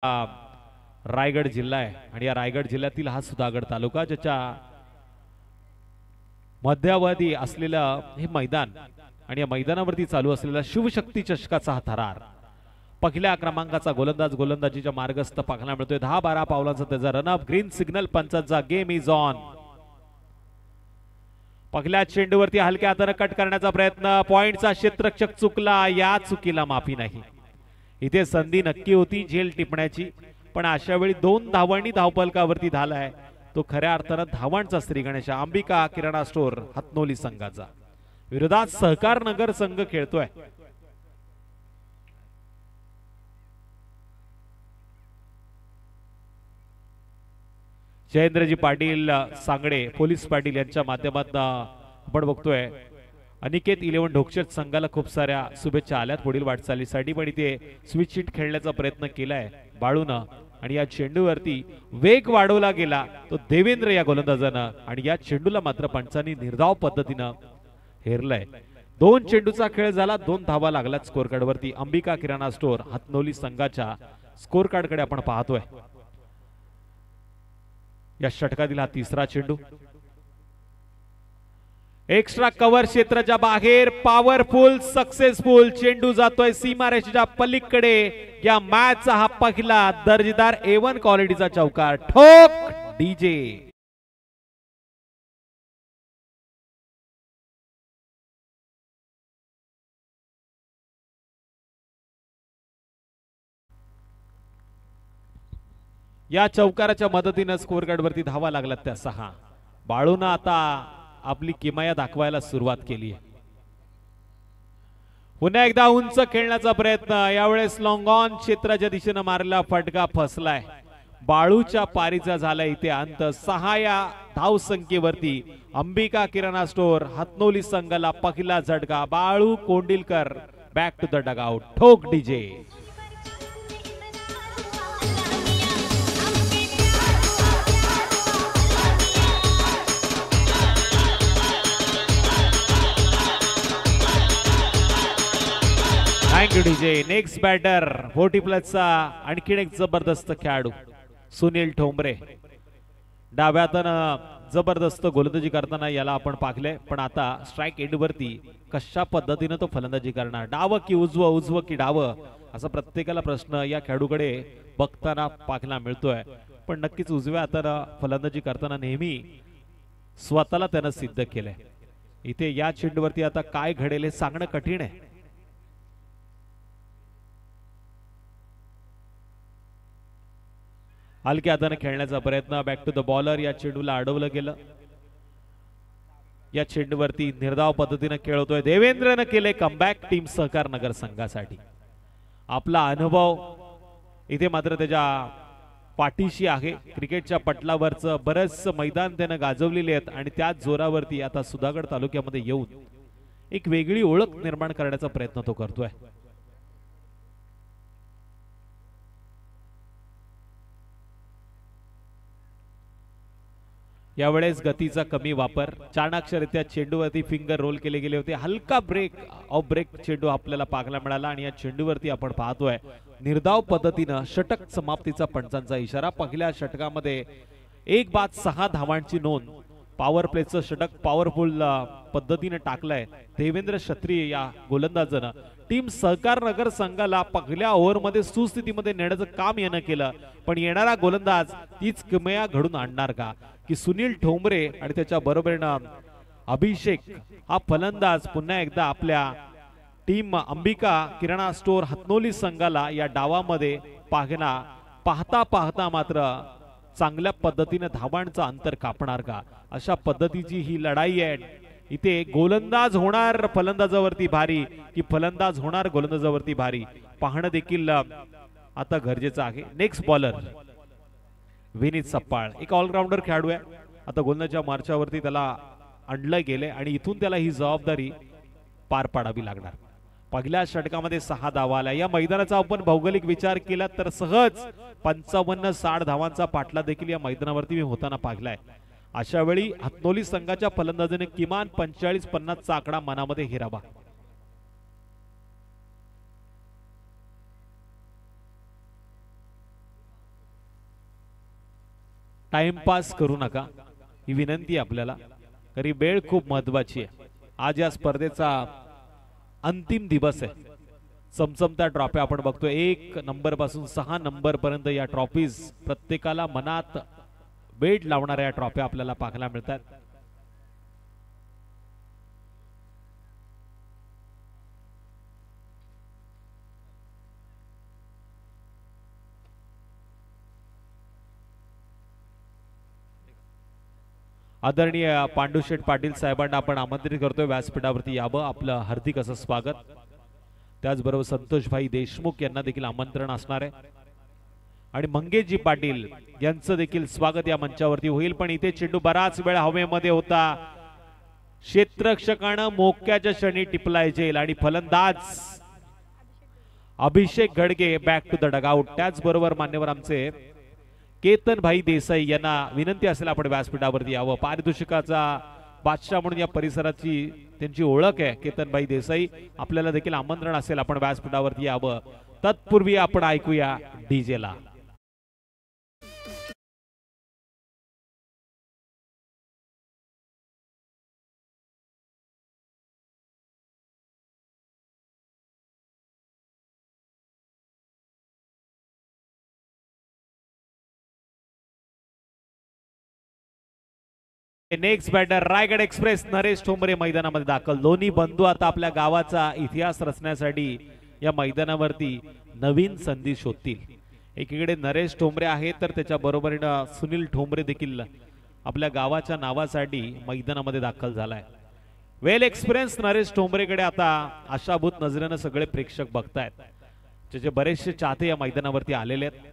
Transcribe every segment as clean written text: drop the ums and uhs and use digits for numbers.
रायगड जिल्हा आहे आणि या रायगड जिल्ह्यातील हा सुधागड तालुका ज्याच्या मध्यावधी असलेलं हे मैदान आणि या मैदानावरती चालू असलेला शिवशक्ती चषकाचा हा थरार पहिल्या क्रमांकाचा गोलंदाज गोलंदाजीच्या मार्गस्थ पाहायला मिळतोय 10-12 पावलांचा त्याचा रनअप ग्रीन सिग्नल पंचांचा गेम इज ऑन। पहिल्या चेंडूवरती हलक्या हाताने कट करण्याचा प्रयत्न पॉइंटचा क्षेत्ररक्षक चुकला या चुकीला माफी नाही। इथे संधी नक्की होती झेल टिपण्याची पण अशा वेळी 2 धावांनी धावफलकावरती झालाय तो खऱ्या अर्थाने धावांचा श्री गणेश अंबिका किराणा स्टोर हातनोली संघाचा विरोधात सहकार नगर संघ खेळतोय। जयेंद्रजी पाटील सांगडे पोलीस पाटील यांच्या माध्यमातून आपण बघतोय अनिकेत 11 ढोकशेट संघाला खूप साऱ्या शुभेच्छा आल्यात पुढील वाटचालीसाठी पण इथे स्विच हिट खेळण्याचा प्रयत्न केलाय बाळूनं आणि या चेंडूवरती वेग वाढवला गेला तो देवेंद्र या गोलंदाजानं आणि या चेंडूला मात्र पंचांनी निर्धाव पद्धतीनं हेरलंय। 2 चेंडूचा खेळ झाला 2 धावा लागल्यात स्कोर कार्ड वरती अंबिका किराणा स्टोर हातनोली संघाच्या स्कोर कार्ड कडे आपण पाहतोय। या षटकातील हा तिसरा चेंडू एक्स्ट्रा कव्हर क्षेत्राच्या बाहेर पॉवरफुल सक्सेसफुल चेंडू जातोय सीमारेषेच्या पलीकडे या मॅचचा हा पहिला दर्जेदार A1 क्वालिटीचा चौकार ठोक डीजे। या चौकाराच्या मदतीने स्कोर कार्ड वरती धावा लागल्यात त्या 6। बाळूनं आता आपली किमया दाखवायला सुरुवात केली आहे। पुन्हा एकदा उंच खेळण्याचा प्रयत्न यावेळेस लॉंग ऑन क्षेत्राच्या दिशेने मारलेला फटका फसलाय बाळूच्या पारीचा झाला इथे अंत 6 या धाव संख्येवरती अंबिका किराणा स्टोर हातनोली संघाला पहिला झटका Balu Kondilkar back to the dugout ठोक DJ. Thank you DJ. Next batter 40+ आणखीन एक जबरदस्त खेळाडू सुनील ठोंबरे डाव्या हाताने जबरदस्त गोलंदाजी करताना याला आपण पाहिले पण आता स्ट्राइक एंड वरती कशा पद्धतीने तो फलंदाजी करणार डाव की उजव की डाव असा प्रत्येकाला प्रश्न या खेळाडूकडे बघताना पाहायला मिळतोय पण नक्कीच उजव्या हाताने फलंदाजी करताना नेहमी स्वतःला त्याने सिद्ध केलंय। इथे या चेंडूवरती आता काय घडेल हे सांगणं कठीण आहे। हलक्या हाताने खेळण्याचा प्रयत्न बॅक टू द बॉलर या चेंडूला अडवलं गेलं। या चेंडूवरती निर्धाव पद्धतीने खेळतोय देवेंद्रने केले कमबॅक टीम सहकार नगर संघासाठी आपला अनुभव इथे मात्र त्याच्या पाठीशी आहे। क्रिकेटच्या पटलावरचं बरेच मैदान त्याने गाजवलेले आहेत आणि त्याच जोरावरती आता सुधागड तालुक्यामध्ये येऊन एक वेगळी ओळख निर्माण करण्याचा प्रयत्न तो करतोय। यावेळेस गतीचा कमी वापर चाणाक्षररित्या चेंडूवरती फिंगर रोल केले गेले होते हलका ब्रेक ऑफ ब्रेक चेंडू आपल्याला पाहायला मिळाला आणि या चेंडूवरती आपण पाहतोय निर्धाव पद्धतीने षटक समाप्तीचा पंचांचा इशारा। पहिल्या षटकामध्ये 1 बाद 6 धावांची नोंद पॉवर प्लेचं षटक पॉवरफुल पद्धतीने टाकलंय देवेंद्र क्षत्रिय या गोलंदाजानं टीम सहकार नगर संघाला पहिल्या ओव्हरमध्ये सुस्थितीमध्ये नेण्याचं काम यानं केलं पण येणारा गोलंदाज तीच किमया घडून आणणार का की सुनील ठोंबरे आणि त्याच्या बरोबरीनं अभिषेक हा फलंदाज पुन्हा एकदा आपल्या टीम अंबिका किराणा स्टोर हातनोली संघाला या डावामध्ये पाहता पाहता मात्र चांगल्या पद्धतीने धावांचं अंतर कापणार का अशा पद्धतीची ही लढाई आहे। इथे गोलंदाज होणार फलंदाजावरती भारी की फलंदाज होणार गोलंदाजावरती भारी पाहणं देखील आता गरजेचं आहे। नेक्स्ट बॉलर विनीत सप्पाळ एक ऑलराऊंडर खेळाडू आहे आता गोलंदाजीच्या मार्चावरती त्याला आणलं गेले आणि इथून त्याला ही जबाबदारी पार पाडावी लागणार। पहिल्या षटकामध्ये 6 धावा आल्या या मैदानाचा आपण भौगोलिक विचार केला तर सहज 55-60 धावांचा पाठला देखील या मैदानावरती मी होताना पाहिलाय। अशा वेळी हातनोली संघाच्या फलंदाजाने किमान 45-50 चा आकडा मनामध्ये हेरावा। टाइमपास करू नका ही विनंती आहे आपल्याला, कारण वेळ खूप महत्वाची आहे. आज या स्पर्धेचा अंतिम दिवस आहे. चमचमत्या ट्रॉफी आपण बघतोय 1 नंबर पासून 6 नंबर पर्यंत या ट्रॉफीज प्रत्येकाला मनात वेळ लावणाऱ्या या ट्रॉफी आपल्याला पाहायला मिळतात. आदरणीय पांडुशेठ पाटील साहेबांना आपण आमंत्रित करतोय व्यासपीठावरती यावं. आपलं हार्दिक असं स्वागत. त्याचबरोबर संतोषभाई देशमुख यांना देखील आमंत्रण असणार आहे आणि मंगेशजी पाटील यांचं देखील स्वागत या मंचावरती होईल. पण इथे चेंडू बराच वेळ हवेमध्ये होता, क्षेत्ररक्षकानं मोक्याच्या क्षणी टिपलाय जेल आणि फलंदाज अभिषेक घडगे बॅक टू द डगआउट. त्याचबरोबर मान्यवर आमचे केतन भाई देसाई यांना विनंती असेल आपण व्यासपीठावरती यावं. पारितोषिकाचा बादशाह म्हणून या परिसराची त्यांची ओळख आहे केतन भाई देसाई. आपल्याला देखील आमंत्रण असेल आपण व्यासपीठावरती यावं. तत्पूर्वी आपण ऐकूया डीजे ला. Next batter Raigad Express Naresh Thombare मैदानामध्ये दाखल. दोन्ही बंधू आता आपल्या गावाचा इतिहास रचण्यासाठी या मैदानावरती नवीन संधी शोधतील. एकीकडे नरेश ठोंबरे आहे तर त्याच्या बरोबरीनं सुनील ठोंबरे देखील आपल्या गावाच्या नावासाठी मैदानामध्ये दाखल झालाय. वेल एक्सपिरियन्स नरेश ठोंबरेकडे आता आशाभूत नजरेनं सगळे प्रेक्षक बघतायत. त्याचे बरेचसे चाहते या मैदानावरती आलेले आहेत.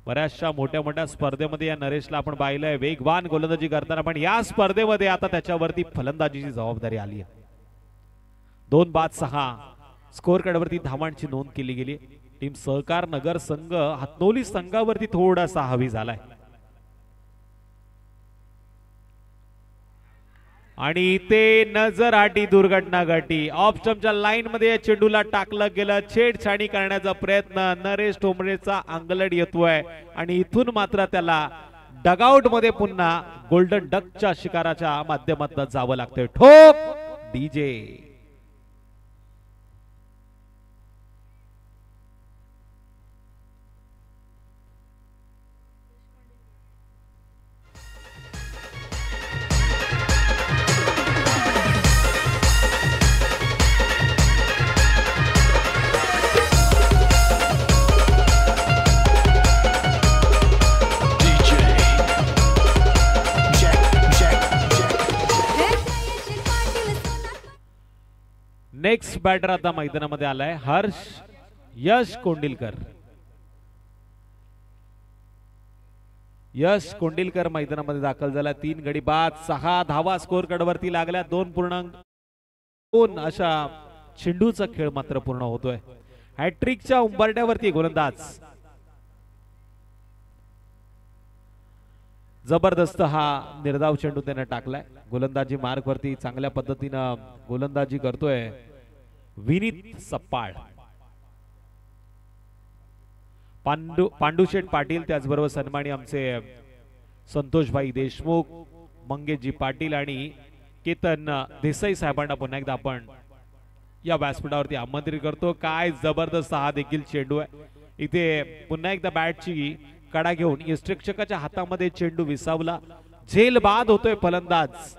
बऱ्याचशा मोठ्या मोठ्या स्पर्धेमध्ये या नरेशला आपण पाहिलंय वेगवान गोलंदाजी करताना, पण या स्पर्धेमध्ये आता त्याच्यावरती फलंदाजीची जबाबदारी आली आहे. 2 बाद 6 स्कोर कार्डवरती धावांची नोंद केली गेली. टीम सहकार नगर संघ हातनोली संघावरती थोडासा हवी झालाय आणि इथे नजर हाटी दुर्घटना घडली. ऑफ स्टंपच्या लाईन मध्ये या चेंडूला टाकलं गेलं. छेडछाडी करण्याचा प्रयत्न नरेश ठोंबरेचा अंगलट येतोय आणि इथून मात्र त्याला डगआउट मध्ये पुन्हा गोल्डन डकच्या शिकाराच्या माध्यमातून जावं लागतंय. ठोक डीजे. नेक्स्ट बॅटर आता मैदानामध्ये आलाय हर्ष यश कोंडिलकर. यश कोंडिलकर मैदानामध्ये दाखल झाला. 3 गडी बाद 6 धावा स्कोर कार्डवरती लागल्या. 2.2 अशा चेंडूचा खेळ मात्र पूर्ण होतोय. हॅट्रिकच्या उंबरट्यावरती गोलंदाज. जबरदस्त हा निर्धाव चेंडू त्याने टाकलाय. गोलंदाजी मार्ग वरती चांगल्या पद्धतीनं गोलंदाजी करतोय विनीत सप्पाळ. पांडुशेठ पाटील त्याचबरोबर सन्मानी आमचे संतोषभाई देशमुख, मंगेशजी पाटील आणि केतन देसाई साहेबांना पुन्हा एकदा आपण या व्यासपीठावरती आमंत्रित करतो. काय जबरदस्त हा देखील चेंडू आहे. इथे पुन्हा एकदा बॅटची कडा घेऊन यष्टिरक्षकाच्या हातामध्ये चेंडू विसावला. झेल बाद होतोय फलंदाज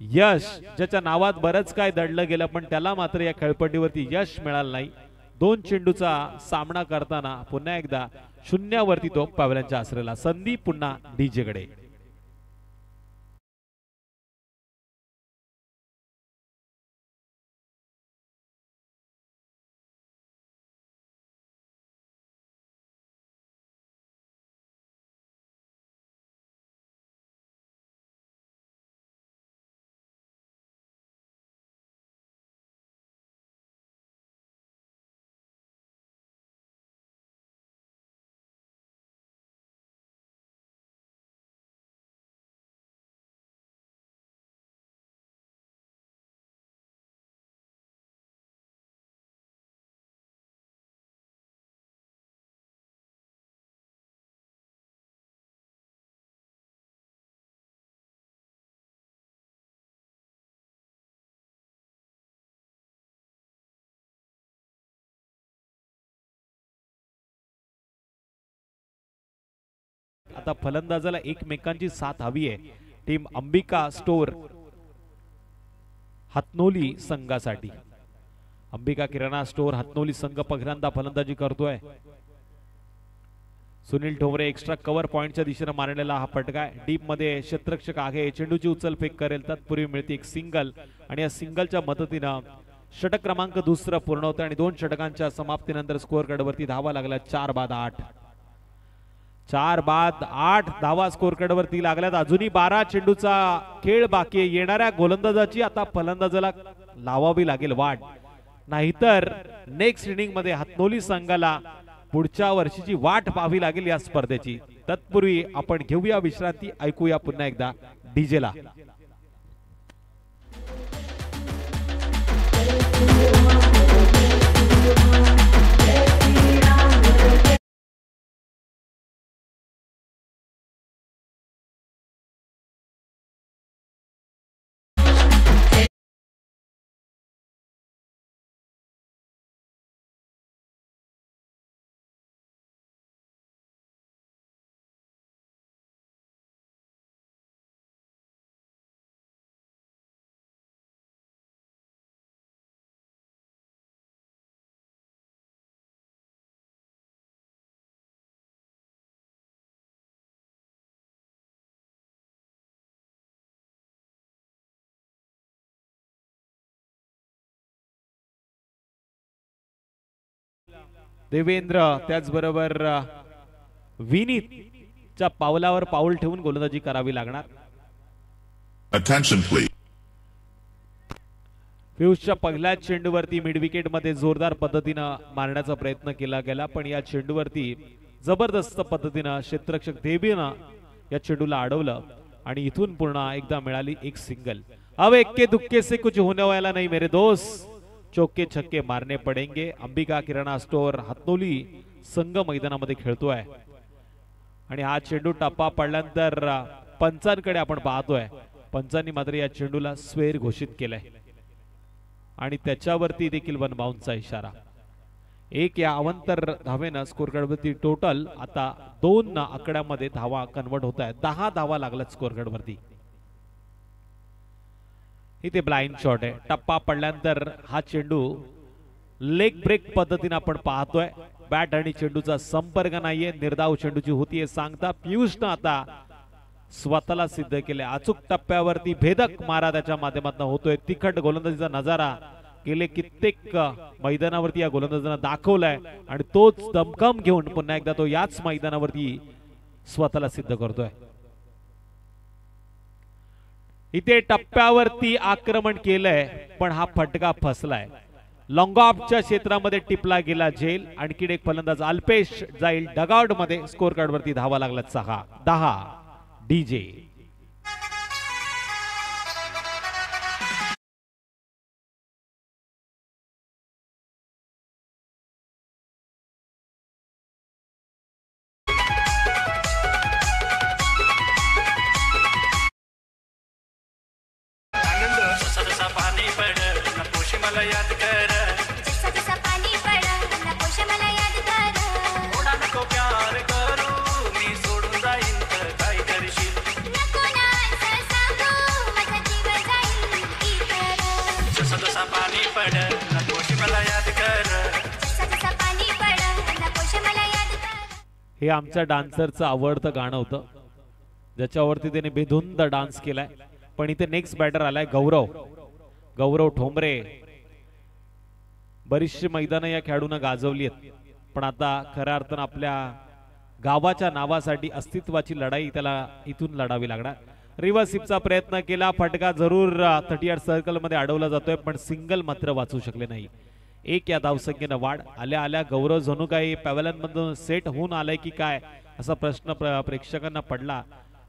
यश, ज्याच्या नावात बरंच काय दडलं गेलं, पण त्याला मात्र या खेळपट्टीवरती यश मिळालं नाही. 2 चेंडूचा सामना करताना पुन्हा एकदा शून्यावरती तो पावलांच्या आसरेला. संधी पुन्हा डीजे कडे. आता फलंदाजाला एकमेकांची साथ हवी आहे टीम अंबिका स्टोर हातनोली संघासाठी। अंबिका किराणा स्टोर हातनोली संघ पहिल्यांदा फलंदाजी करतोय। सुनील ठोंबरे एक्स्ट्रा कव्हर पॉइंटच्या दिशेने मारलेला हा फटका आहे। डीप मध्ये क्षेत्ररक्षक आहे, चेंडूची उचलफेक करेल, तत्पूर्वी मिळते एक सिंगल आणि या सिंगलच्या मदतीने षटक क्रमांक दुसरा पूर्ण होतं आणि 2 षटकांच्या समाप्तीनंतर स्कोअर कार्डवरती धावा लागल्या 4 बाद 8। 4 बाद 8 धावा स्कोअर कार्डवरती लागल्यात। अजूनही 12 चेंडूचा खेळ बाकी आहे। येणाऱ्या गोलंदाजाची आता फलंदाजाला लावावी लागेल वाट, नाहीतर नेक्स्ट इनिंग मध्ये हातनोली संघाला पुढच्या वर्षीची वाट पाहावी लागेल या स्पर्धेची। तत्पूर्वी आपण घेऊया विश्रांती, ऐकूया पुन्हा एकदा डीजेला। देवेंद्र त्याचबरोबर विनीतच्या पावलावर पाऊल ठेवून गोलंदाजी करावी लागणार। Attention please. पियुषच्या पहिल्या चेंडूवरती मिड विकेट मध्ये जोरदार पद्धतीने मारण्याचा प्रयत्न केला गेला, पण या चेंडूवरती जबरदस्त पद्धतीने क्षेत्ररक्षक देवीनं या चेंडूला अडवलं आणि इथून पुन्हा एकदा मिळाली एक सिंगल। अब इक्के दुक्के से कुछ होने वाला नहीं मेरे दोस्त, चौके छक्के मारने पडेंगे। अंबिका किराणा स्टोर हातनोली संघ मैदानामध्ये खेळतोय आणि हा चेंडू टप्पा पडल्यानंतर पंचांकडे आपण पाहतोय। पंचांनी मात्र या चेंडूला स्वेर घोषित केलंय आणि त्याच्यावरती देखील वन बाउंसचा इशारा। एक या अवंतर धावेनं स्कोर कार्डवरती टोटल आता 2 आकड्यामध्ये धावा कन्वर्ट होत आहेत। 10 धावा लागल्यात स्कोर कार्डवरती। इथे ब्लाइंड शॉट आहे, टप्पा पडल्यानंतर हा चेंडू लेग ब्रेक पद्धतीने आपण पाहतोय। बॅट आणि चेंडूचा संपर्क नाहीये, निर्धाव चेंडूची होतीये सांगता। पियुषनं आता स्वतःला सिद्ध केले, अचूक टप्प्यावरती भेदक मारा त्याच्या माध्यमातून होतोय। तिखट गोलंदाजीचा नजारा गेले कित्येक मैदानावरती या गोलंदाजानं दाखवलाय आणि तोच दमखम घेऊन पुन्हा एकदा तो याच मैदानावरती स्वतःला सिद्ध करतोय। इथे टप्प्यावरती आक्रमण केलंय पण हा फटका फसलाय, लॉंग ऑफच्या क्षेत्रामध्ये टिपला गेला झेल। आणखी एक फलंदाज अल्पेश जाईल डगआउट मध्ये। स्कोर कार्ड वरती धावा लागल्यात 6-10 डीजे। हे आमच्या डान्सरचं आवडतं गाणं होतं ज्याच्यावरती त्याने बेधुंद डान्स केलाय। पण इथे नेक्स्ट बॅटर आलाय गौरव ठोंबरे। बरीचशी मैदानं या खेळाडूंना गाजवली आहेत, पण आता खऱ्या अर्थानं आपल्या गावाच्या नावासाठी अस्तित्वाची लढाई त्याला इथून लढावी लागणार। रिव्हर्स स्वीपचा प्रयत्न केला, फटका जरूर 38 सर्कल मध्ये अडवला जातोय पण सिंगल मात्र वाचू शकले नाही। एक या धावसंख्येनं वाढ आल्या आल्या गौरव जणू काही पॅव्हलियन मधून सेट होऊन आलाय की काय असा प्रश्न प्रेक्षकांना पडला,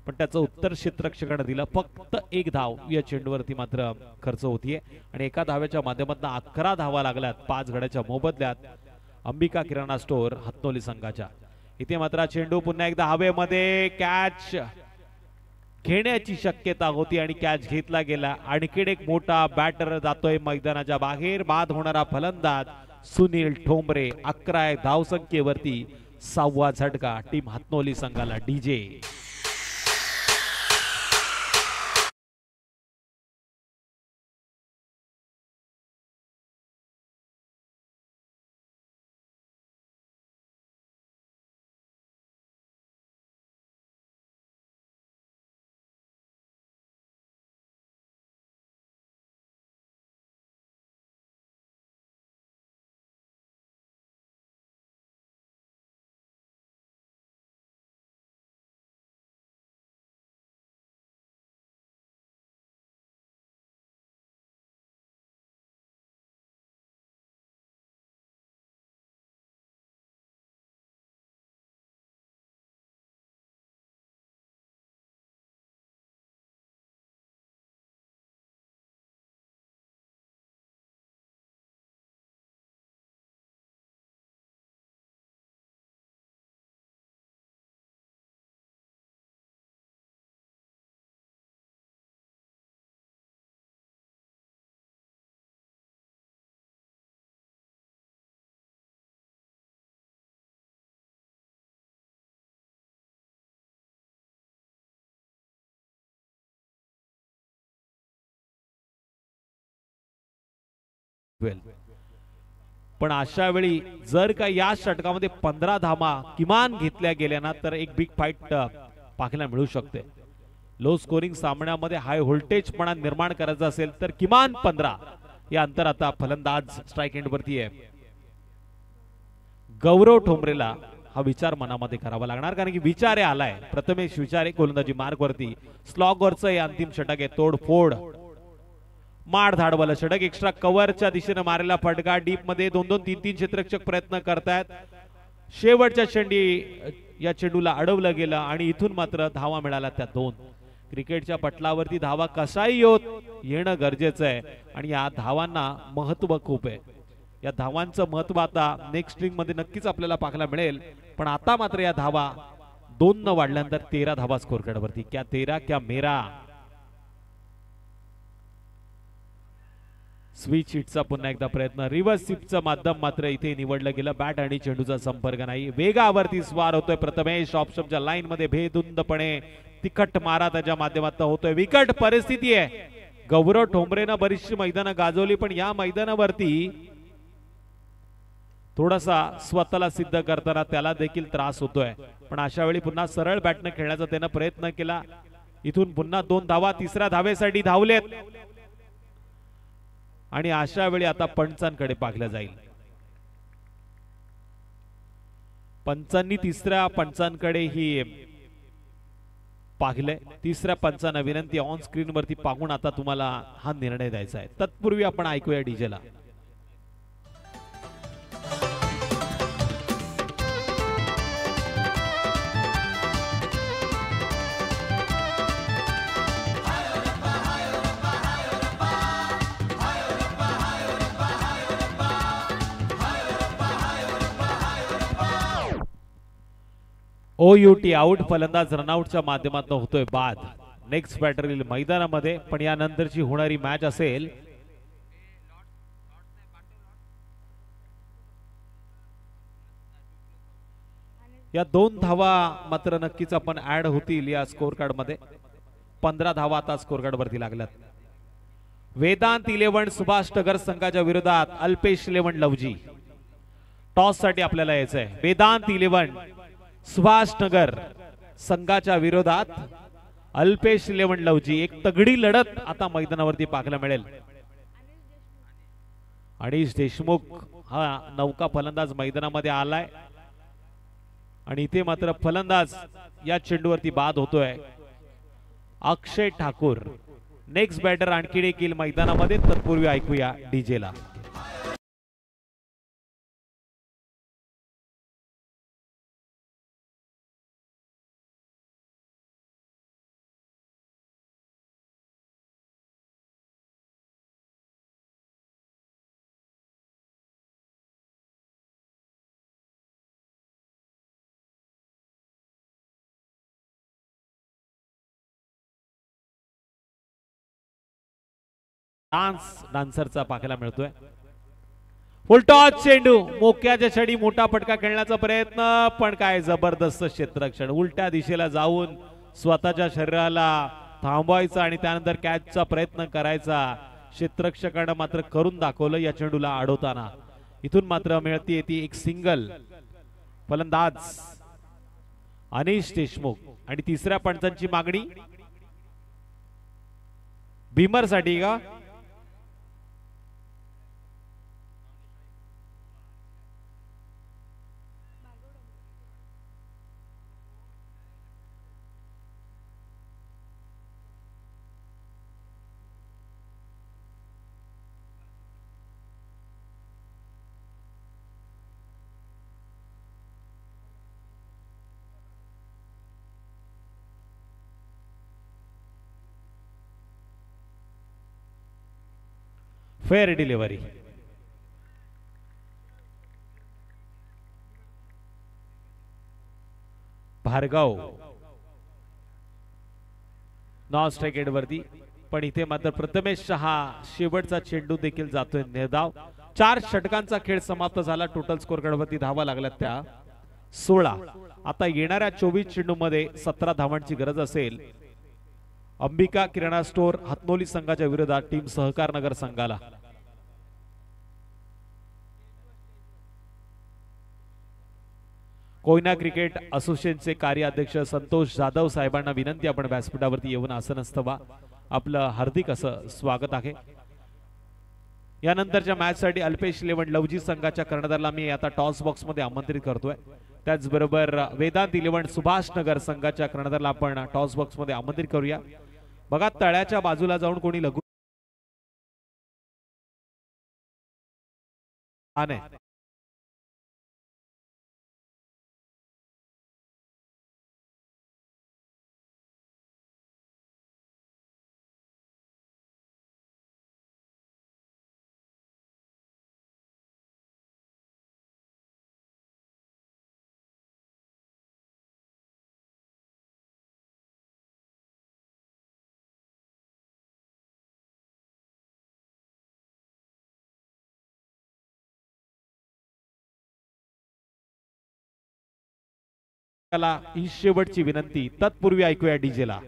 पण त्याचं उत्तर क्षेत्ररक्षकाने दिलं। फक्त 1 धाव या चेंडूवरती मात्र खर्च होतीये आणि एका धाव्याच्या माध्यमातून 11 धावा लागल्यात 5 गड्याच्या मोबदल्यात अंबिका किराणा स्टोर हातनोली संघाच्या। इथे मात्र चेंडू पुन्हा एकदा हवेमध्ये कॅच घेण्याची शक्यता होती आणि कॅच घेतला गेला। आणखी एक मोठा बॅटर जातोय मैदानाच्या बाहेर, बाद होणारा फलंदाज सुनील ठोंबरे। 11 धावसंख्येवरती 6वा झटका टीम हातनोली संघाला. डीजे पण अशा वेळी जर का या षटकामध्ये 15 धावा किमान घेतल्या गेल्या ना तर एक बिग फाईट पाहायला मिळू शकते. लो स्कोरिंग सामन्यामध्ये हाय व्होल्टेज पणा निर्माण करायचा असेल तर किमान 15 या अंतर. आता फलंदाज स्ट्राइक एंड वरती आहे. गौरव ठोंबरेला हा विचार मनामध्ये करावा लागणार कारण की विचार आलाय. प्रथमेश विचारे गोलंदाजी मार्ग वरती. स्लॉग वरचं हे अंतिम षटक आहे. तोडफोड माड धाडवाला षटक. एक्स्ट्रा कव्हरच्या दिशेने मारलेला फटका डीप मध्ये 2-2 3-3 क्षेत्ररक्षक प्रयत्न करतायत. शेवटच्या चेंडी या चेंडूला अडवलं गेलं आणि इथून मात्र धावा मिळाला त्या 2. क्रिकेटच्या पटलावरती धावा कसाही होत येणं गरजेचं आहे आणि या धावांना महत्व खूप आहे. या धावांचं महत्व आता नेक्स्ट स्ट्रिंग मध्ये नक्कीच आपल्याला पाहायला मिळेल. पण आता मात्र या धावा 2 न वाढल्यानंतर 13 धावा स्कोर कार्ड वरती. क्या 13 क्या मेरा. स्विच हिटचा पुन्हा एकदा प्रयत्न. रिव्हर्स स्वीपचं माध्यम मात्र इथे निवडलं गेलं. बॅट आणि चेंडूचा संपर्क नाही. वेगावरती स्वार होतोय प्रथमेश. ऑप्शनच्या लाईन मध्ये भेदुंदपणे तिखट मारा त्याच्या माध्यमातून होतोय. विकट परिस्थिती आहे. गौरव ठोंबरेनं बरीचशी मैदानं गाजवली पण या मैदानावरती थोडासा स्वतःला सिद्ध करताना त्याला देखील त्रास होतोय. पण अशा वेळी पुन्हा सरळ बॅटनं खेळण्याचा त्यानं प्रयत्न केला. इथून पुन्हा 2 धावा 3ऱ्या धावेसाठी धावलेत आणि अशा वेळी आता पंचांकडे पाहिलं जाईल. पंचांनी 3ऱ्या पंचांकडे ही पाहिलंय. 3ऱ्या पंचांना विनंती ऑन स्क्रीन वरती पाहून आता तुम्हाला हा निर्णय द्यायचा आहे. तत्पूर्वी आपण ऐकूया डीजेला. OUT out. फलंदाज रनआउटच्या माध्यमातून होतोय बाद. नेक्स्ट बॅटर येईल मैदानामध्ये पण यानंतरची होणारी मॅच असेल या 2 धावा मात्र नक्कीच आपण ऍड होतील या स्कोर कार्ड मध्ये. 15 धावा आता स्कोर कार्ड वरती लागल्यात. वेदांत 11 सुभाष नगर संघाच्या विरोधात अल्पेश 11 लवजी. टॉस साठी आपल्याला यायचंय. वेदांत 11 सुभाष नगर संघाच्या विरोधात अल्पेश 11 लवजी. एक तगडी लढत आता मैदानावरती पाहायला मिळेल. अनिश देशमुख हा नौका फलंदाज मैदानामध्ये आलाय आणि इथे मात्र फलंदाज या चेंडूवरती बाद होतोय अक्षय ठाकूर. नेक्स्ट बॅटर आणखी एक येईल मैदानामध्ये. तत्पूर्वी ऐकूया डीजेला. डान्सरचा पाहायला मिळतोय. फुलटॉस चेंडू मोक्याच्या क्षणी मोठा फटका खेळण्याचा प्रयत्न, पण काय जबरदस्त क्षेत्ररक्षण. उलट्या दिशेला जाऊन स्वतःच्या शरीराला थांबवायचा आणि त्यानंतर कॅचचा प्रयत्न करायचा. क्षेत्ररक्षकानं मात्र करून दाखवलं या चेंडूला अडवताना. इथून मात्र मिळते ती एक सिंगल. फलंदाज अनिश देशमुख आणि तिसऱ्या पंचांची मागणी भीमर साठी का? Fair delivery. Bhargav non strike वरती, पण इथे मात्र प्रथमेश शहा शेवटचा चेंडू देखील जातोय निर्धाव. 4 षटकांचा खेळ समाप्त झाला. टोटल स्कोर कडवरती धावा लागल्यात त्या 16. आता येणाऱ्या 24 चेंडू मध्ये 17 धावांची गरज असेल अंबिका किराणा स्टोर हातनोली संघाच्या विरोधात टीम सहकार नगर संघाला. कोयना क्रिकेट असोसिएशनचे कार्याध्यक्ष संतोष जाधव साहेबांना विनंती, आपण व्यासपीठावरती येऊन आसनस्थ व्हा. आपलं हार्दिक असं स्वागत आहे. यानंतरच्या मॅच साठी अल्पेश 11 लवजी संघाच्या कर्णधाराला मी आता टॉस बॉक्स मध्ये आमंत्रित करतोय. त्याचबरोबर वेदांत 11 सुभाष नगर संघाच्या कर्णधाराला आपण टॉस बॉक्स मध्ये आमंत्रित करूया. बघा तळ्याच्या बाजूला जाऊन कोणी लघु आने ही शेवटची विनंती. तत्पूर्वी ऐकूया डीजेला.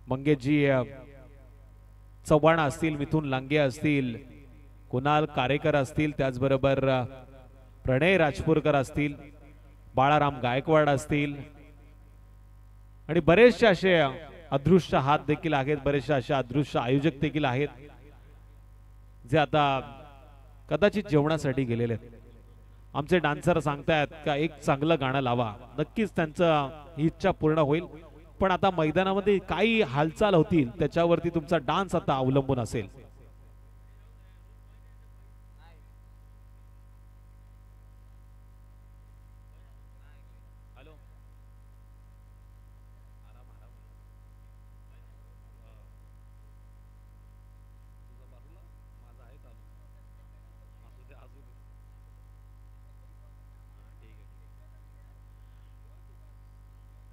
मंगेशजी चव्हाण असतील, मिथुन लांगे असतील, कुणाल कारेकर असतील, त्याचबरोबर प्रणय राजपूरकर असतील, बाळाराम गायकवाड असतील आणि बरेचसे असे अदृश्य हात देखील आहेत, बरेचसे असे अदृश्य आयोजक देखील आहेत जे आता कदाचित जेवणासाठी गेलेले आहेत. आमचे डान्सर सांगतायत का एक चांगलं गाणं लावा. नक्कीच त्यांचं ही इच्छा पूर्ण होईल, पण आता मैदानामध्ये काही हालचाल होतील त्याच्यावरती तुमचा डान्स आता अवलंबून असेल.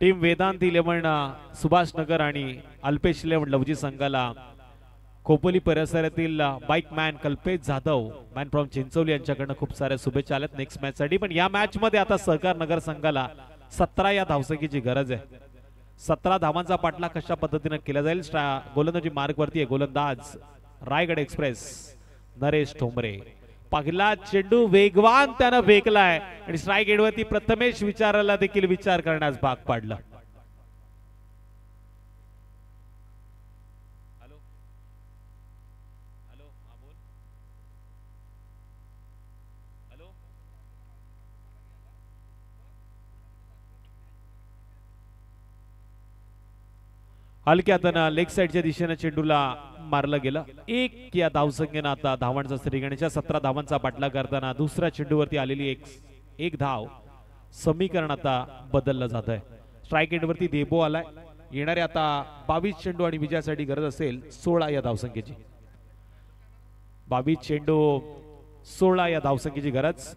टीम वेदांत 11 सुभाष नगर आणि अल्पेश 11 लवजी संघाला खोपोली परिसरातील bike man Kalpesh Jadhav man from Chincholi यांच्याकडनं खूप साऱ्या शुभेच्छा आल्यात नेक्स्ट मॅच साठी. पण या मॅच मध्ये आता सहकार नगर संघाला 17 या धावसंख्येची गरज आहे. 17 धावांचा पाठलाग कशा पद्धतीने केला जाईल. गोलंदाजी मार्ग वरती आहे गोलंदाज रायगड एक्सप्रेस नरेश ठोंबरे. पहिला चेंडू वेगवान त्यानं फेकलाय आणि स्ट्राईक एंडवरती प्रथमेश विचाराला देखील विचार करण्यास भाग पाडलं. हलक्या हातानं लेग साइडच्या दिशेने चेंडूला मारलं गेलं. एक या धावसंख्येनं आता धावांचा श्रीगणेशच्या 17 धावांचा पाठलाग करताना दुसऱ्या चेंडूवरती आलेली एक धाव समीकरण आता बदललं जात आहे. स्ट्राईक एंडवरती देबो आलाय. येणारे आता 22 चेंडू आणि विजयासाठी गरज असेल 16 या धावसंख्येची. 22 चेंडू 16 या धावसंख्येची गरज.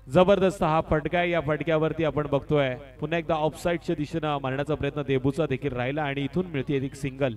जबरदस्त हा फटका आहे. या फटक्यावरती आपण बघतोय पुन्हा एकदा ऑफसाईडच्या दिशेनं मारण्याचा प्रयत्न देबूचा देखील राहिला आणि इथून मिळते एक सिंगल.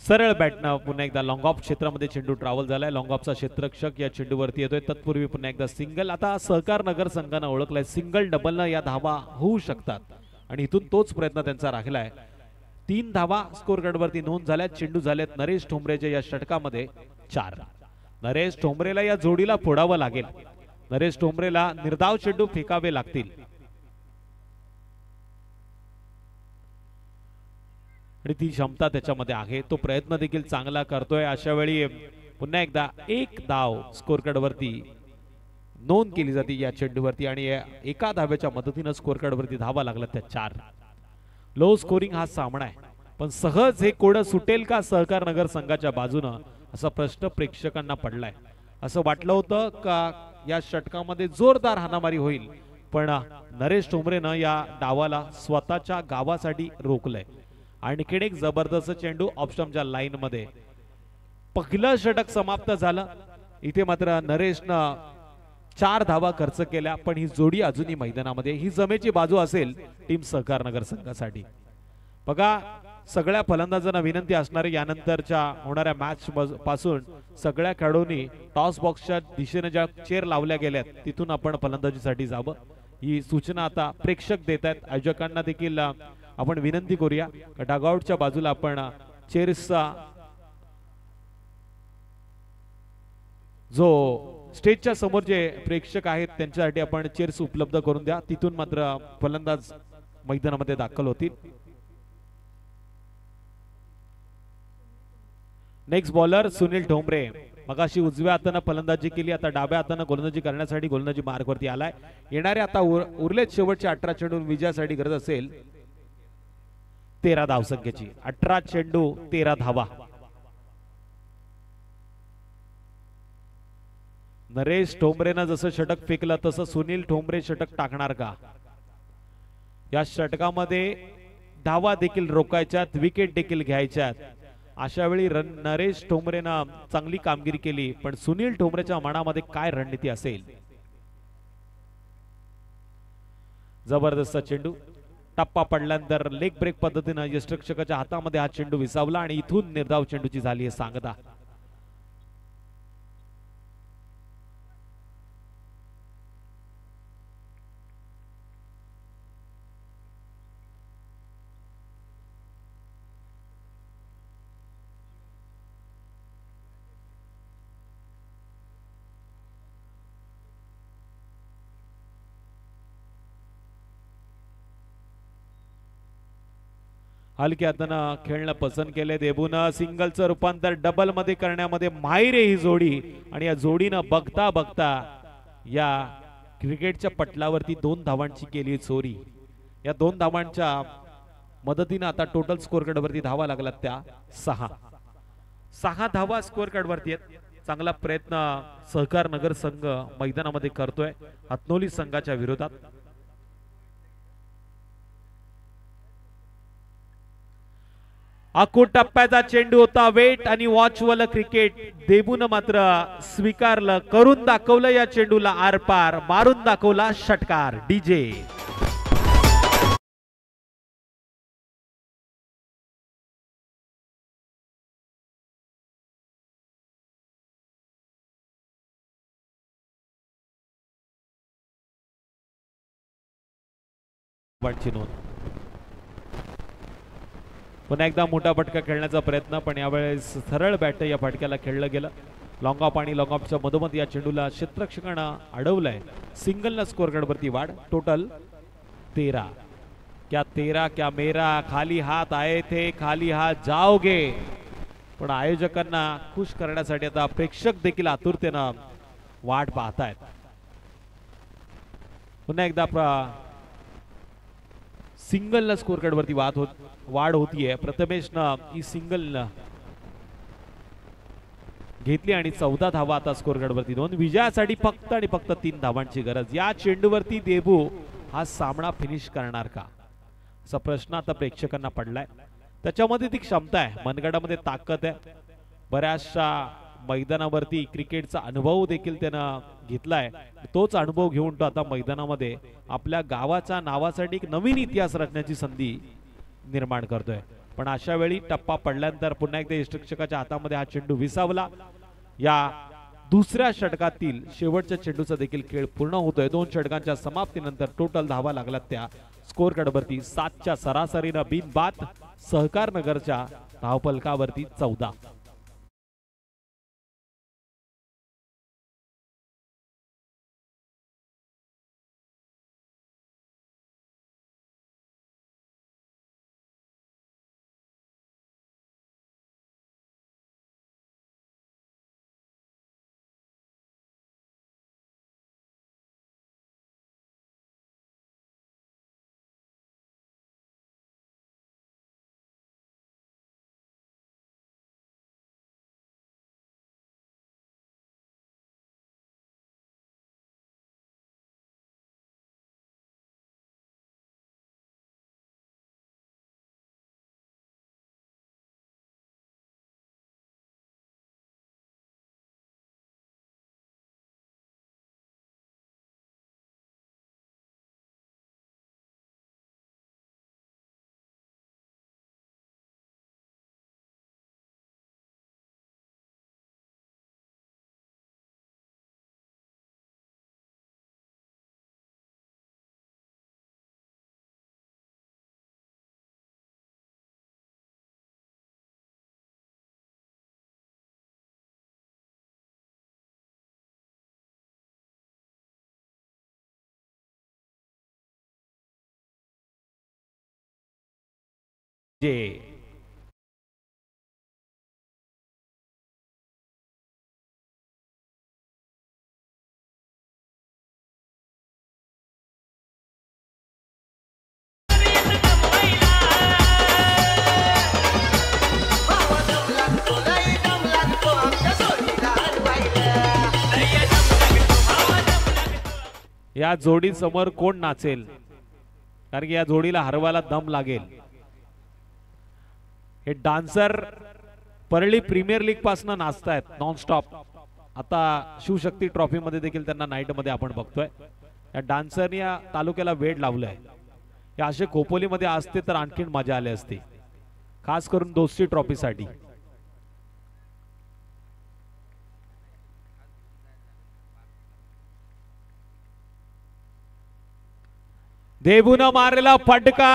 सरळ बॅटनं पुन्हा एकदा लॉंग ऑफ क्षेत्रामध्ये चेंडू ट्रॅव्हल झालाय. लॉंग ऑफचा क्षेत्ररक्षक या चेंडूवरती येतोय. तत्पूर्वी पुन्हा एकदा सिंगल. आता सहकार नगर संघानं ओळखलाय सिंगल डबलनं या धावा होऊ शकतात आणि इथून तोच प्रयत्न त्यांचा राहिलाय. 3 धावा स्कोर कार्डवरती नोंद झाल्यात. चेंडू झालेत नरेश ठोंबरेच्या या षटकामध्ये 4. नरेश ठोंबरेला या जोडीला फोडावं लागेल. नरेश ठोंबरेला निर्धाव चेंडू फेकावे लागतील आणि ती क्षमता त्याच्यामध्ये आहे. तो प्रयत्न देखील चांगला करतोय. अशा वेळी पुन्हा एकदा एक धाव स्कोर कार्ड वरती नोंद केली जाते या चेंडूवरती आणि एका धाव्याच्या मदतीनं स्कोर कार्ड वरती धावा लागला त्या 4. लो स्कोरिंग हा सामना आहे पण सहज हे कोड सुटेल का सहकार नगर संघाच्या बाजूनं असा प्रश्न प्रेक्षकांना पडलाय. असं वाटलं होतं का या षटकामध्ये जोरदार हाणामारी होईल पण नरेश ठोंबरेनं या डावाला स्वतःच्या गावासाठी रोखलंय. आणखीन एक जबरदस्त चेंडू ऑप्शनच्या लाईन मध्ये. पहिलं षटक समाप्त झालं. इथे मात्र नरेशनं 4 धावा खर्च केल्या पण ही जोडी अजूनही मैदानामध्ये. ही जमेची बाजू असेल टीम सहकार नगर संघासाठी. बघा सगळ्या फलंदाजांना विनंती असणारे यानंतरच्या होणाऱ्या मॅच पासून सगळ्या खेळाडूंनी टॉस बॉक्सच्या दिशेने ज्या चेअर लावल्या गेल्यात तिथून आपण फलंदाजीसाठी जावं ही सूचना आता प्रेक्षक देत आहेत. आयोजकांना देखील आपण विनंती करूया डगआउटच्या बाजूला आपण चेअर्सचा जो स्टेजच्या समोर जे प्रेक्षक आहेत त्यांच्यासाठी आपण चेअर्स उपलब्ध करून द्या. तिथून मात्र फलंदाज मैदानामध्ये दाखल होतील. Next bowler Sunil Thombare. मगाशी उजव्या हाताने फलंदाजी केली आता डाव्या हाताने गोलंदाजी करण्यासाठी गोलंदाजी मार्गवरती आलाय. येणारे आता उरलेत शेवटचे 18 चेंडू विजयासाठी गरज असेल 13 धावसंख्येची. 18 चेंडू 13 धावा. नरेश ठोंबरेनं जसं षटक फेकलं तसं सुनील ठोंबरे षटक टाकणार का. या षटकामध्ये धावा देखील रोखायच्यात विकेट देखील घ्यायच्यात. अशा वेळी नरेश ठोंबरेनं चांगली कामगिरी केली पण सुनील ठोंबरेच्या मनामध्ये काय रणनीती असेल. जबरदस्त चेंडू टप्पा पडल्यानंतर लेग ब्रेक पद्धतीने यष्टिरक्षकाच्या हातामध्ये हा चेंडू विसावला आणि इथून निर्धाव चेंडूची झाली आहे सांगता. हलक्या हातानं खेळणं पसंत केले देबून. सिंगलचं रूपांतर डबल मध्ये करण्यामध्ये माहिर ही जोडी आणि या जोडीनं बघता बघता या क्रिकेटच्या पटलावरती 2 धावांची केली चोरी. या 2 धावांच्या मदतीनं आता टोटल स्कोअर कार्ड वरती धावा लागलात त्या 6 धावा स्कोअर कार्ड वरती आहेत. चांगला प्रयत्न सहकार नगर संघ मैदानामध्ये करतोय हातनोली संघाच्या विरोधात. आखूड टप्प्याचा चेंडू होता. वेट आणि वॉच वाला क्रिकेट देबून मात्र स्वीकारलं, करून दाखवलं या चेंडूला आरपार, मारून दाखवला षटकार. डीजे नोंद. पुन्हा एकदा मोठा फटका खेळण्याचा प्रयत्न, पण यावेळेस सरळ बॅट या फटक्याला खेळलं गेलं. लॉंग ऑफ आणि लॉंग ऑफच्या मधोमध या चेंडूला क्षेत्ररक्षकानं अडवलंय. सिंगलला स्कोअर कार्ड वरती वाढ. टोटल 13. क्या 13 क्या मेरा, खाली हात आए थे खाली हात जाओगे. पण आयोजकांना खुश करण्यासाठी आता प्रेक्षक देखील आतुरतेनं वाट पाहतायत. पुन्हा एकदा सिंगलला स्कोअर कार्ड वरती वाढ होतीये. प्रथमेशनं ही सिंगल घेतली आणि 14 धावा आता स्कोअर कार्ड वरती नोंद. विजयासाठी फक्त आणि फक्त 3 धावांची गरज. या चेंडूवरती देबू हा सामना फिनिश करणार का असा प्रश्न आता प्रेक्षकांना पडलाय. त्याच्यामध्ये ती क्षमता आहे, मनगटामध्ये ताकद आहे. बऱ्याचशा मैदानावरती क्रिकेटचा अनुभव देखील त्यानं घेतलाय. तोच अनुभव घेऊन तो आता मैदानामध्ये आपल्या गावाच्या नावासाठी एक नवीन इतिहास रचण्याची संधी निर्माण करतोय. पण अशा वेळी टप्पा पडल्यानंतर पुन्हा एकदा यष्टिक्षकाच्या हातामध्ये हा चेंडू विसावला. या दुसऱ्या षटकातील शेवटच्या चेंडूचा देखील खेळ पूर्ण होतोय. 2 षटकांच्या समाप्तीनंतर टोटल धावा लागल्यात त्या स्कोअर कार्डवरती 7च्या सरासरीनं बिनबाद. सहकार नगरच्या धावफलकावरती 14. या जोडी समोर कोण नाचेल, कारण की या जोडीला हरवायला दम लागेल. हे डान्सर परळी प्रीमियर लीग पासून नाचतायत नॉनस्टॉप. आता शिवशक्ती ट्रॉफी मध्ये देखील त्यांना नाईट मध्ये आपण बघतोय. या डान्सरने या तालुक्याला वेड लावलंय. या असे खोपोलीमध्ये असते तर आणखीन मजा आली असती, खास करून दोस्ती ट्रॉफी साठी. देबून मारलेला फटका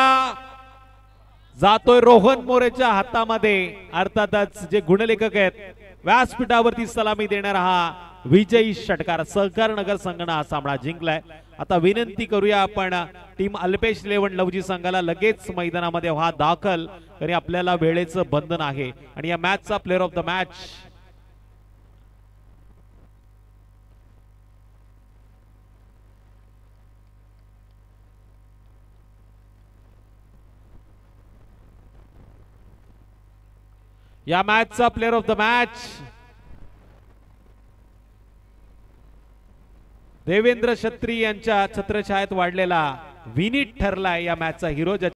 जातोय रोहन मोरेच्या हातामध्ये. अर्थातच जे गुणलेखक आहेत व्यासपीठावरती सलामी देणारा हा विजयी षटकार. सहकार नगर संघाने हा सामना जिंकलाय. आता विनंती करूया आपण टीम अल्पेश 11 लवजी संघाला लगेच मैदानामध्ये व्हा दाखल, तरी आपल्याला वेळेचं बंधन आहे. आणि या मॅचचा प्लेअर ऑफ द मॅच या मॅचचा player of the match Devendra Chhatri यांच्या छत्रछायेत वाढलेला विनीत ठरलाय या मॅचचा हिरो.